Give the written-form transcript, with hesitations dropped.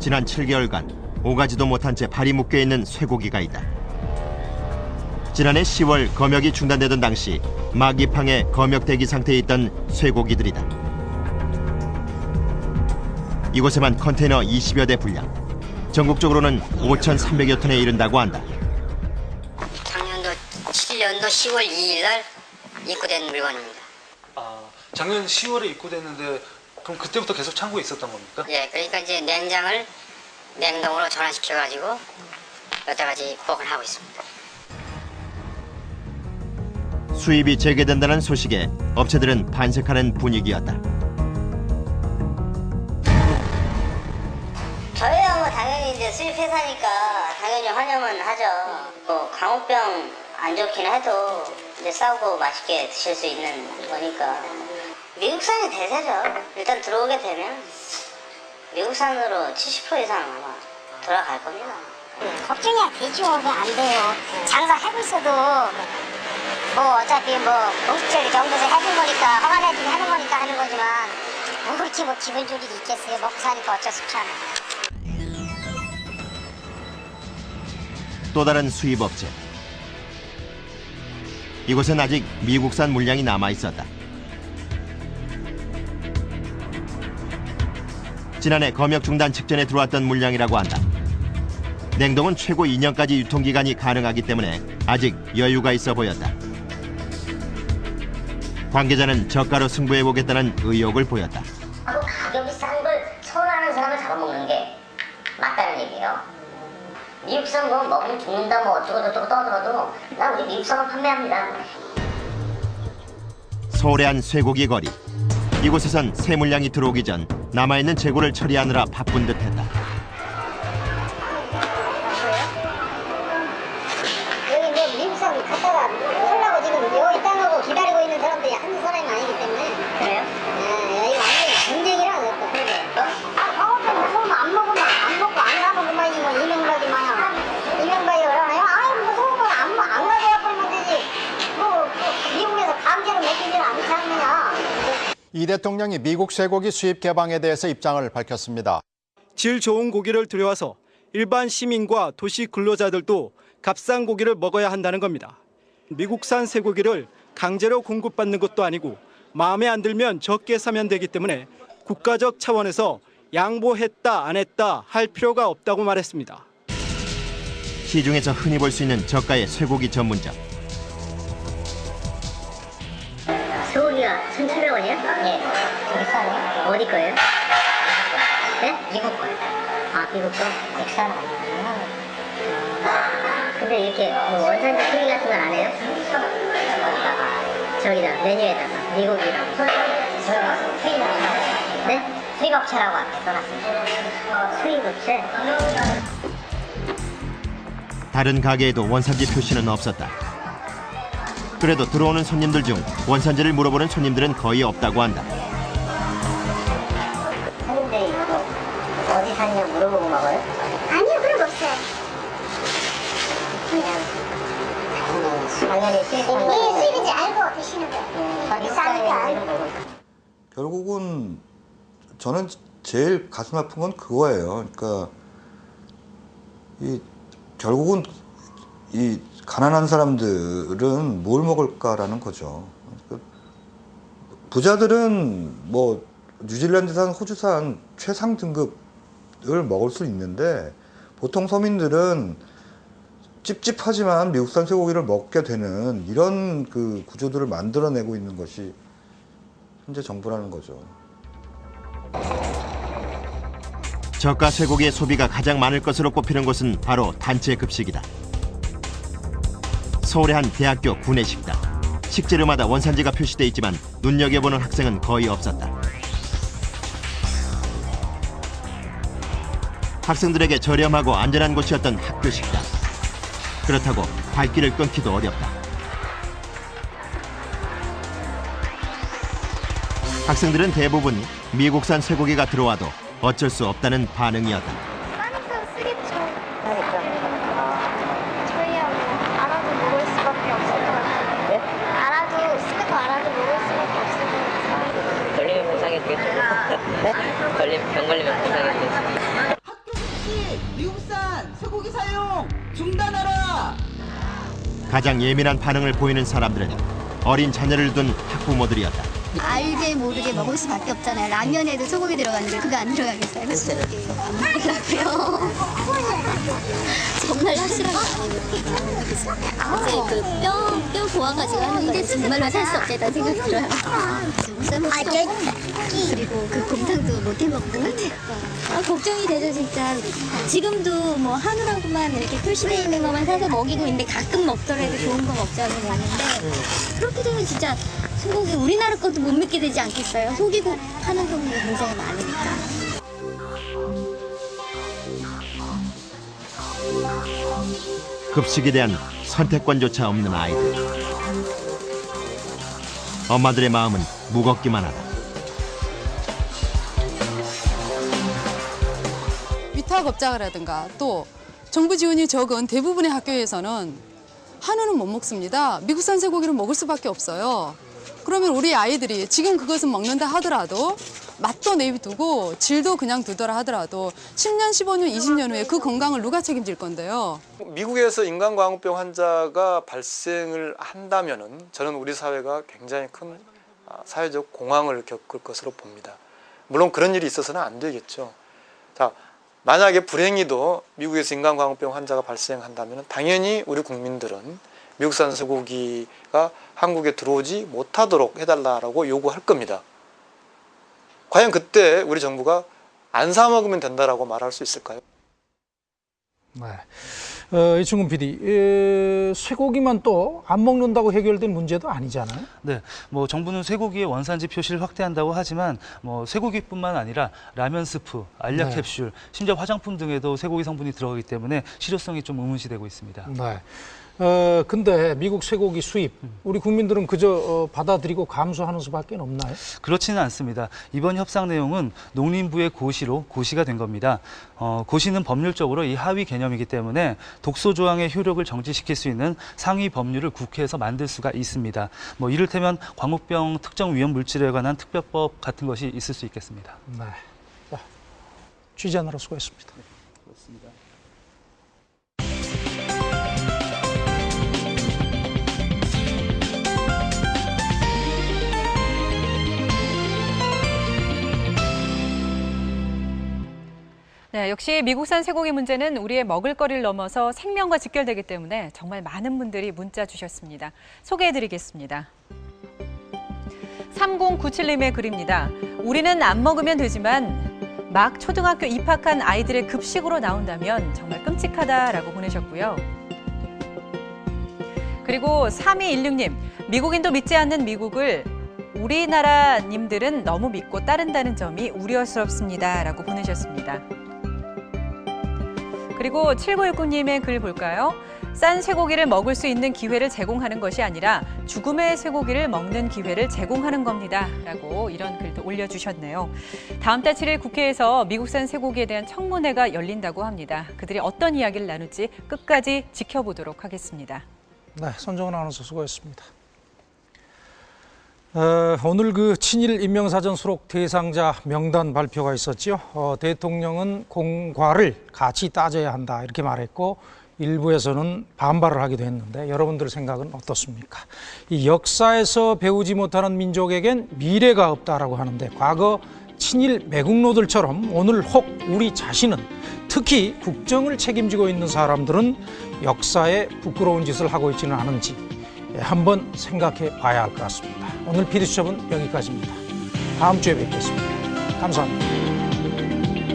지난 7개월간 오가지도 못한 채 발이 묶여있는 쇠고기가 있다. 지난해 10월 검역이 중단되던 당시 막이팡에 검역 대기 상태에 있던 쇠고기들이다. 이곳에만 컨테이너 20여 대 분량, 전국적으로는 5,300여 톤에 이른다고 한다. 작년도 7년도 10월 2일 날 입고된 물건입니다. 아, 작년 10월에 입고됐는데 그럼 그때부터 계속 창고에 있었던 겁니까? 예, 그러니까 이제 냉장을 냉동으로 전환시켜가지고 여태까지 보관하고 있습니다. 수입이 재개된다는 소식에 업체들은 반색하는 분위기였다. 저희야 뭐 당연히 이제 수입 회사니까 당연히 환영은 하죠. 뭐 광우병 안 좋긴 해도 이제 싸우고 맛있게 드실 수 있는 거니까. 미국산이 대세죠. 일단 들어오게 되면 미국산으로 70% 이상 아마 돌아갈 겁니다. 걱정이 되죠. 안 돼요. 장사 해고 있어도 뭐 어차피 뭐 공식적인 정부에서 해준 거니까 허가내주고 하는 거니까 하는 거지만 뭐 그렇게 뭐 기분 좋을 일이 있겠어요. 먹고 사니까 어쩔 수 없잖아. 또 다른 수입 업체. 이곳엔 아직 미국산 물량이 남아 있었다. 지난해 검역 중단 직전에 들어왔던 물량이라고 한다. 냉동은 최고 2년까지 유통기간이 가능하기 때문에 아직 여유가 있어 보였다. 관계자는 저가로 승부해보겠다는 의욕을 보였다. 가격이 싼 걸 선호하는 사람을 잡아먹는 게 맞다는 얘기예요. 미국산 뭐 먹으면 죽는다 뭐 어쩌고저쩌고 떠들어도 나 우리 미국산을 판매합니다. 서울의 한 쇠고기 거리. 이곳에선 새 물량이 들어오기 전 남아있는 재고를 처리하느라 바쁜 듯했다. 여기 뭐 미국산 갖다가 하려고 지금 여기 땅하고 기다리고 있는 사람들이 한두 사람이 아니기 때문에. 그래요? 네, 여기 완전히 전쟁이라 그랬다. 광우병 무서우면 안 먹고 안 가는구만. 뭐 이명박이 마냥 이명박이 그러나요? 아이 무서운 건 안 가져야 버리면 되지. 뭐 미국에서 강제로 먹히지는 않지 않느냐. 이 대통령이 미국 쇠고기 수입 개방에 대해서 입장을 밝혔습니다. 질 좋은 고기를 들여와서 일반 시민과 도시 근로자들도 값싼 고기를 먹어야 한다는 겁니다. 미국산 쇠고기를 강제로 공급받는 것도 아니고 마음에 안 들면 적게 사면 되기 때문에 국가적 차원에서 양보했다 안 했다 할 필요가 없다고 말했습니다. 시중에서 흔히 볼 수 있는 저가의 쇠고기 전문점. 소고기가 1,700원이요? 예. 되게 싸네요. 어디 거예요? 네? 미국 거요. 아, 미국 거? 국산? 근데 이렇게 뭐 원산지 표기 같은 건 안 해요? 저기다, 메뉴에다가 미국이라고. 수입업체. 네? 수입업체라고 앞에 써놨습니다. 수입업체? 다른 가게에도 원산지 표시는 없었다. 그래도 들어오는 손님들 중 원산지를 물어보는 손님들은 거의 없다고 한다. 손님들이 어디 사냐 물어보고 먹어요? 아니요, 그런 거 없어요. 당연히 수입하는 예, 수입인지 알고 드시는 거예요. 싸니까 알고. 결국은 저는 제일 가슴 아픈 건 그거예요. 그러니까 결국은 이 가난한 사람들은 뭘 먹을까라는 거죠. 부자들은 뭐 뉴질랜드산, 호주산 최상 등급을 먹을 수 있는데 보통 서민들은 찝찝하지만 미국산 쇠고기를 먹게 되는 이런 그 구조들을 만들어내고 있는 것이 현재 정부라는 거죠. 저가 쇠고기의 소비가 가장 많을 것으로 꼽히는 곳은 바로 단체 급식이다. 서울의 한 대학교 구내식당. 식재료마다 원산지가 표시돼 있지만 눈여겨보는 학생은 거의 없었다. 학생들에게 저렴하고 안전한 곳이었던 학교 식당. 그렇다고 발길을 끊기도 어렵다. 학생들은 대부분 미국산 쇠고기가 들어와도 어쩔 수 없다는 반응이었다. 싸니까 쓰겠죠. 저희야 뭐 알아도 먹을 수밖에 없을 것 같아요. 네? 알아도 쓰는 거 알아도 먹을 수밖에 없을 것 같아요. 걸리면 보상해 주겠죠. 병 걸리면 보상해 주겠죠. 가장 예민한 반응을 보이는 사람들은 어린 자녀를 둔 학부모들이었다. 알게 모르게 먹을 수밖에 없잖아요. 라면에도 소고기 들어가는데 그거 안 들어가겠어요? 소고기 안 먹으려고요. 정말 확실한 거 아니에요. 이제 뼈 고아가지고 하는 거 정말로 살 수 없겠다 생각이 들어요. 그리고 그 곰탕도 못 해먹을 것 같아요. 걱정이 되죠 진짜. 지금도 뭐 한우라고만 이렇게 표시되어 있는 것만 사서 먹이고 있는데 가끔 먹더라도 좋은 거 먹자고 먹는데 그렇게 되면 진짜 소고기 우리나라 것도 못 믿게 되지 않겠어요? 속이고 파는 경우가 굉장히 많으니까. 급식에 대한 선택권조차 없는 아이들. 엄마들의 마음은 무겁기만 하다. 위탁업자라든가 또 정부 지원이 적은 대부분의 학교에서는 한우는 못 먹습니다. 미국산 쇠고기를 먹을 수밖에 없어요. 그러면 우리 아이들이 지금 그것은 먹는다 하더라도 맛도 내비두고 질도 그냥 두더라 하더라도 10년, 15년, 20년 후에 그 건강을 누가 책임질 건데요? 미국에서 인간광우병 환자가 발생을 한다면은 저는 우리 사회가 굉장히 큰 사회적 공황을 겪을 것으로 봅니다. 물론 그런 일이 있어서는 안 되겠죠. 자, 만약에 불행히도 미국에서 인간광우병 환자가 발생한다면 당연히 우리 국민들은 미국산 쇠고기가 한국에 들어오지 못하도록 해달라고 요구할 겁니다. 과연 그때 우리 정부가 안 사 먹으면 된다라고 말할 수 있을까요? 네. 이충근 PD, 쇠고기만 또 안 먹는다고 해결된 문제도 아니잖아요. 네, 뭐 정부는 쇠고기의 원산지 표시를 확대한다고 하지만 뭐 쇠고기뿐만 아니라 라면 스프, 알약 네. 캡슐, 심지어 화장품 등에도 쇠고기 성분이 들어가기 때문에 실효성이 좀 의문시되고 있습니다. 네. 근데 미국 쇠고기 수입, 우리 국민들은 그저 받아들이고 감수하는 수밖에 없나요? 그렇지는 않습니다. 이번 협상 내용은 농림부의 고시로 고시가 된 겁니다. 고시는 법률적으로 이 하위 개념이기 때문에 독소 조항의 효력을 정지시킬 수 있는 상위 법률을 국회에서 만들 수가 있습니다. 뭐 이를테면 광우병 특정 위험 물질에 관한 특별법 같은 것이 있을 수 있겠습니다. 네. 자, 취재하느라 수고했습니다. 네, 그렇습니다. 네, 역시 미국산 쇠고기 문제는 우리의 먹을거리를 넘어서 생명과 직결되기 때문에 정말 많은 분들이 문자 주셨습니다. 소개해드리겠습니다. 3097님의 글입니다. 우리는 안 먹으면 되지만 막 초등학교 입학한 아이들의 급식으로 나온다면 정말 끔찍하다라고 보내셨고요. 그리고 3216님, 미국인도 믿지 않는 미국을 우리나라님들은 너무 믿고 따른다는 점이 우려스럽습니다라고 보내셨습니다. 그리고 7919님의 글 볼까요? 싼 쇠고기를 먹을 수 있는 기회를 제공하는 것이 아니라 죽음의 쇠고기를 먹는 기회를 제공하는 겁니다. 라고 이런 글도 올려주셨네요. 다음 달 7일 국회에서 미국산 쇠고기에 대한 청문회가 열린다고 합니다. 그들이 어떤 이야기를 나눌지 끝까지 지켜보도록 하겠습니다. 네, 손정은 아나운서 수고했습니다. 오늘 그 친일 인명사전 수록 대상자 명단 발표가 있었죠. 대통령은 공과를 같이 따져야 한다 이렇게 말했고 일부에서는 반발을 하기도 했는데 여러분들 생각은 어떻습니까? 이 역사에서 배우지 못하는 민족에겐 미래가 없다라고 하는데 과거 친일 매국노들처럼 오늘 혹 우리 자신은 특히 국정을 책임지고 있는 사람들은 역사에 부끄러운 짓을 하고 있지는 않은지 한번 생각해 봐야 할 것 같습니다. 오늘 PD수첩은 여기까지입니다. 다음 주에 뵙겠습니다. 감사합니다.